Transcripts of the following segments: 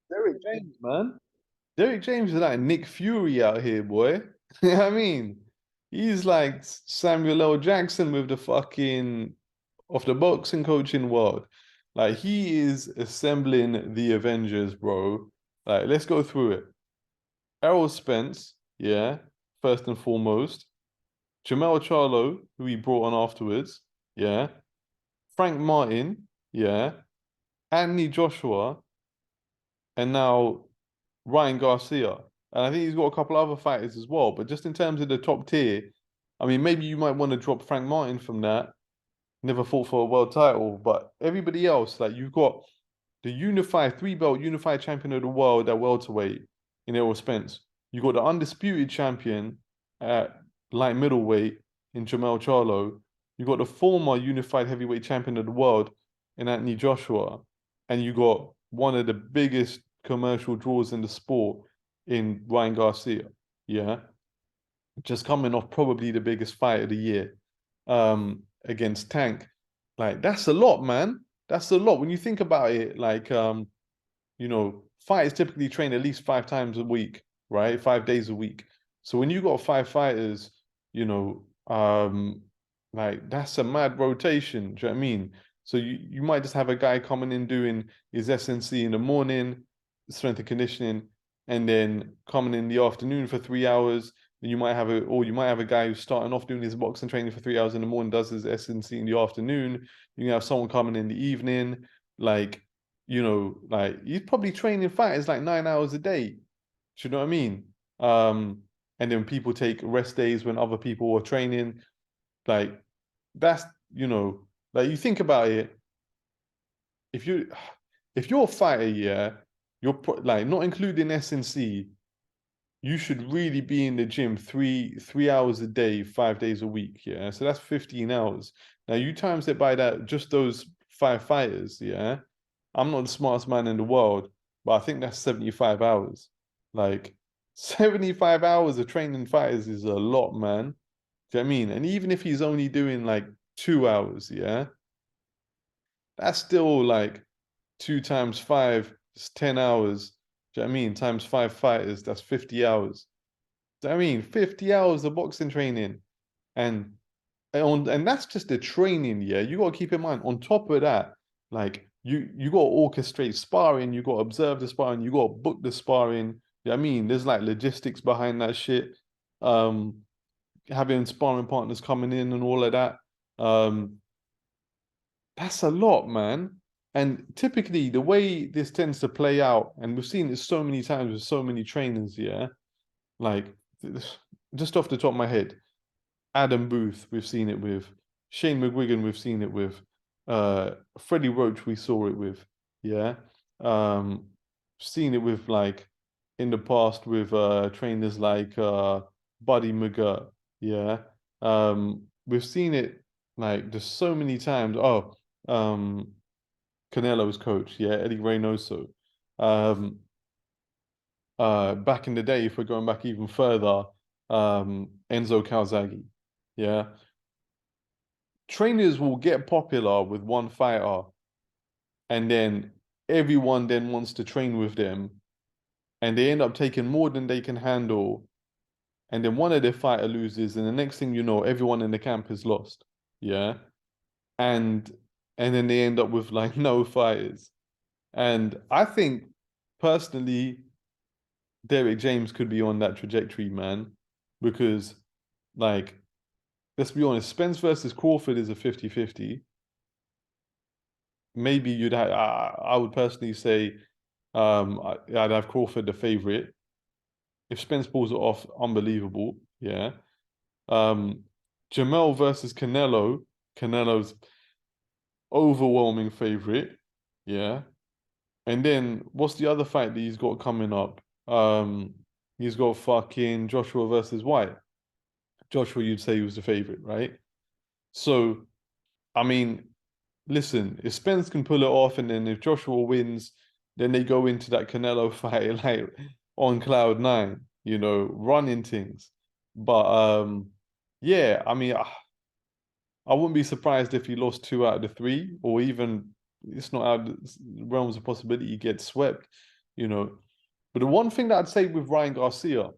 Derrick James, man. Derrick James is like Nick Fury out here, boy. You know what I mean? He's like Samuel L. Jackson with the fucking of the boxing coaching world. Like he is assembling the Avengers, bro. Like, let's go through it. Errol Spence, yeah, first and foremost. Jamel Charlo, who he brought on afterwards, yeah. Frank Martin, yeah. Anthony Joshua, and now Ryan Garcia. And I think he's got a couple other fighters as well. But just in terms of the top tier, I mean, maybe you might want to drop Frank Martin from that. Never fought for a world title. But everybody else, like you've got the unified three-belt unified champion of the world at welterweight in Errol Spence. You got the undisputed champion at light middleweight in Jamel Charlo. You got the former unified heavyweight champion of the world in Anthony Joshua, and you got one of the biggest commercial draws in the sport in Ryan Garcia. Yeah, just coming off probably the biggest fight of the year against Tank. Like that's a lot, man. That's a lot when you think about it. Like fighters typically train at least 5 times a week, right? 5 days a week. So when you got five fighters, you know, like that's a mad rotation. Do you know what I mean? So you might just have a guy coming in doing his SNC in the morning, strength and conditioning, and then coming in the afternoon for 3 hours. Then you might have a guy who's starting off doing his boxing training for 3 hours in the morning, does his SNC in the afternoon. You can have someone coming in the evening, like like he's probably training fighters like 9 hours a day. Do you know what I mean? Um, and then people take rest days when other people are training. Like that's like you think about it. If you if you're a fighter, yeah, like not including SNC, you should really be in the gym three hours a day, 5 days a week. Yeah, so that's 15 hours. Now you times it by that, just those five fighters. Yeah, I'm not the smartest man in the world, but I think that's 75 hours. Like 75 hours of training fighters is a lot, man. Do you know what I mean? And even if he's only doing like 2 hours, yeah, that's still like two times five is 10 hours. Do you know what I mean? Times five fighters, that's 50 hours. Do you know what I mean? 50 hours of boxing training. And and that's just the training, yeah. You got to keep in mind, on top of that, like you got to orchestrate sparring, you got to observe the sparring, you got to book the sparring. You know what I mean? There's like logistics behind that shit. Um, Having sparring partners coming in and all of that. Um, that's a lot, man. And typically, the way this tends to play out, and we've seen it so many times with so many trainers, yeah. Like just off the top of my head, Adam Booth, we've seen it with. Shane McGuigan, we've seen it with. Freddie Roach, we saw it with. Yeah. Um, Seen it with like in the past with trainers like Buddy McGirt. Yeah. We've seen it like just so many times. Oh, um, Canelo's coach, yeah, Eddie Reynoso. Um, Back in the day, if we're going back even further, Enzo Calzaghe. Yeah. Trainers will get popular with one fighter, and then everyone then wants to train with them, and they end up taking more than they can handle, and then one of their fighter loses, and the next thing you know, everyone in the camp is lost. Yeah. And then they end up with like no fighters. And I think personally, Derrick James could be on that trajectory, man, because like let's be honest, Spence versus Crawford is a 50-50. Maybe I would personally say I'd have Crawford the favorite. If Spence pulls it off, unbelievable. Yeah. Um, Jamel versus Canelo. Canelo's overwhelming favorite. Yeah. And then what's the other fight that he's got coming up? He's got fucking Joshua versus White. Joshua, you'd say he was the favorite, right? So, I mean, listen, if Spence can pull it off, and then if Joshua wins, then they go into that Canelo fight like on cloud nine, running things. But yeah, I mean, I wouldn't be surprised if he lost two out of the three, or even it's not out of the realms of possibility he gets swept. you know. But the one thing that I'd say with Ryan Garcia,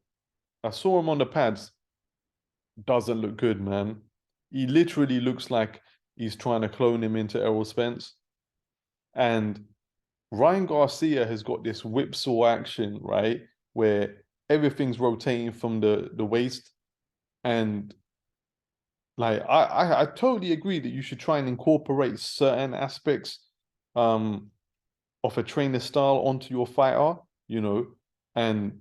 I saw him on the pads, doesn't look good, man. He literally looks like he's trying to clone him into Errol Spence. And Ryan Garcia has got this whipsaw action, right? Where everything's rotating from the waist. And like I totally agree that you should try and incorporate certain aspects of a trainer style onto your fighter, you know. And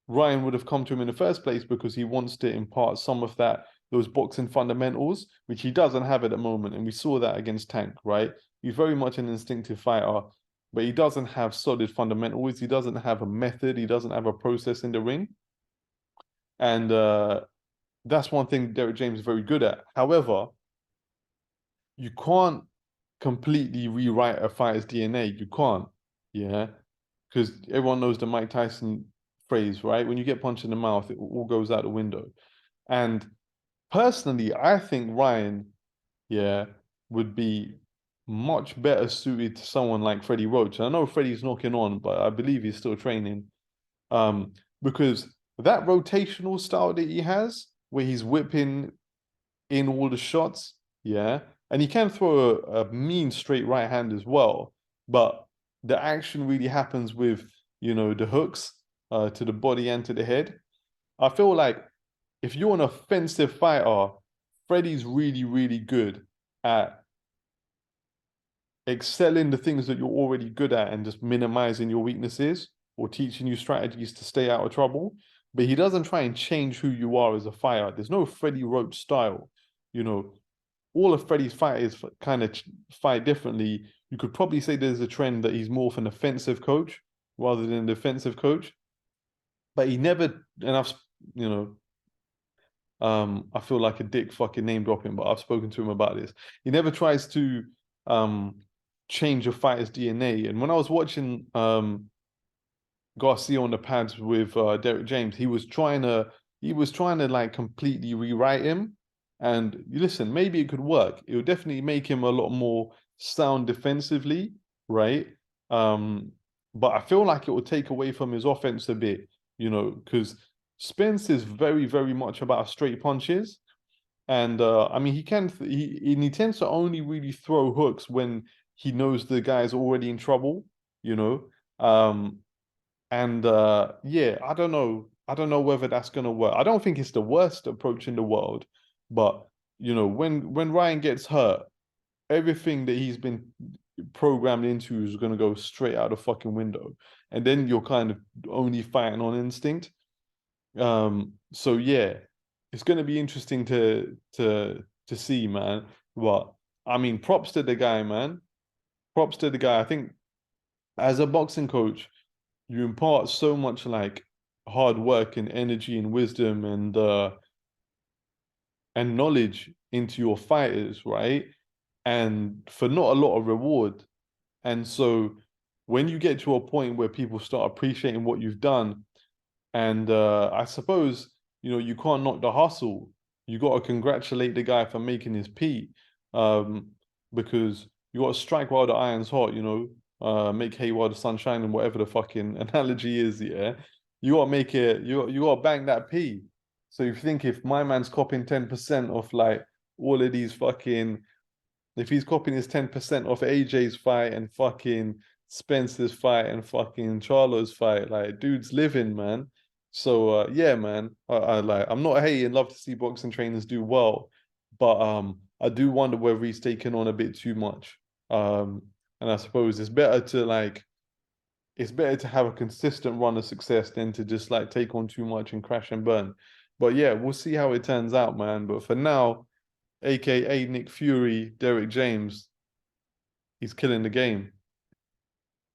Ryan would have come to him in the first place because he wants to impart some of those boxing fundamentals, which he doesn't have at the moment. And we saw that against Tank, right? He's very much an instinctive fighter, but he doesn't have solid fundamentals. He doesn't have a method. He doesn't have a process in the ring. And that's one thing Derrick James is very good at. However, you can't completely rewrite a fighter's DNA. You can't, yeah, because everyone knows the Mike Tyson phrase, right? When you get punched in the mouth, it all goes out the window. And personally, I think Ryan, yeah, would be much better suited to someone like Freddie Roach. I know Freddie's knocking on, but I believe he's still training. Because that rotational style that he has, where he's whipping in all the shots, yeah, and he can throw a mean straight right hand as well, but the action really happens with, you know, the hooks to the body and to the head. I feel like if you're an offensive fighter, Freddie's really, really good at excelling the things that you're already good at and just minimizing your weaknesses or teaching you strategies to stay out of trouble. But he doesn't try and change who you are as a fighter. There's no Freddie Roach style. You know, all of Freddie's fighters kind of fight differently. You could probably say there's a trend that he's more of an offensive coach rather than a defensive coach. But he never, and I've, you know, I feel like a dick fucking name dropping, but I've spoken to him about this. He never tries to change a fighter's DNA. And when I was watching Garcia on the pads with Derrick James, he was trying to like completely rewrite him. And listen, maybe it could work. It would definitely make him a lot more sound defensively, right? But I feel like it would take away from his offense a bit, you know, because Spence is very, very much about straight punches. And I mean, he tends to only really throw hooks when he knows the guy's already in trouble, you know. And yeah, I don't know. I don't know whether that's gonna work. I don't think it's the worst approach in the world, but you know, when Ryan gets hurt, everything that he's been programmed into is gonna go straight out the fucking window, and then you're kind of only fighting on instinct. So yeah, it's gonna be interesting to see, man. But I mean, props to the guy, man. Props to the guy. I think as a boxing coach, you impart so much like hard work and energy and wisdom and knowledge into your fighters, right? And for not a lot of reward. And so when you get to a point where people start appreciating what you've done, and I suppose, you know, you can't knock the hustle. You got to congratulate the guy for making his pee, because you got to strike while the iron's hot, you know, make hay while the sun's shining, whatever the fucking analogy is, yeah. You got to make it, you got to bang that pee. So you think if my man's copying 10% of like all of these fucking, if he's copying his 10% off AJ's fight and fucking Spencer's fight and fucking Charlo's fight, like dude's living, man. So yeah, man. I'm not hating, love to see boxing trainers do well, but I do wonder whether he's taken on a bit too much. And I suppose it's better to have a consistent run of success than to just like take on too much and crash and burn. But yeah, we'll see how it turns out, man. But for now, aka Nick Fury, Derrick James, he's killing the game.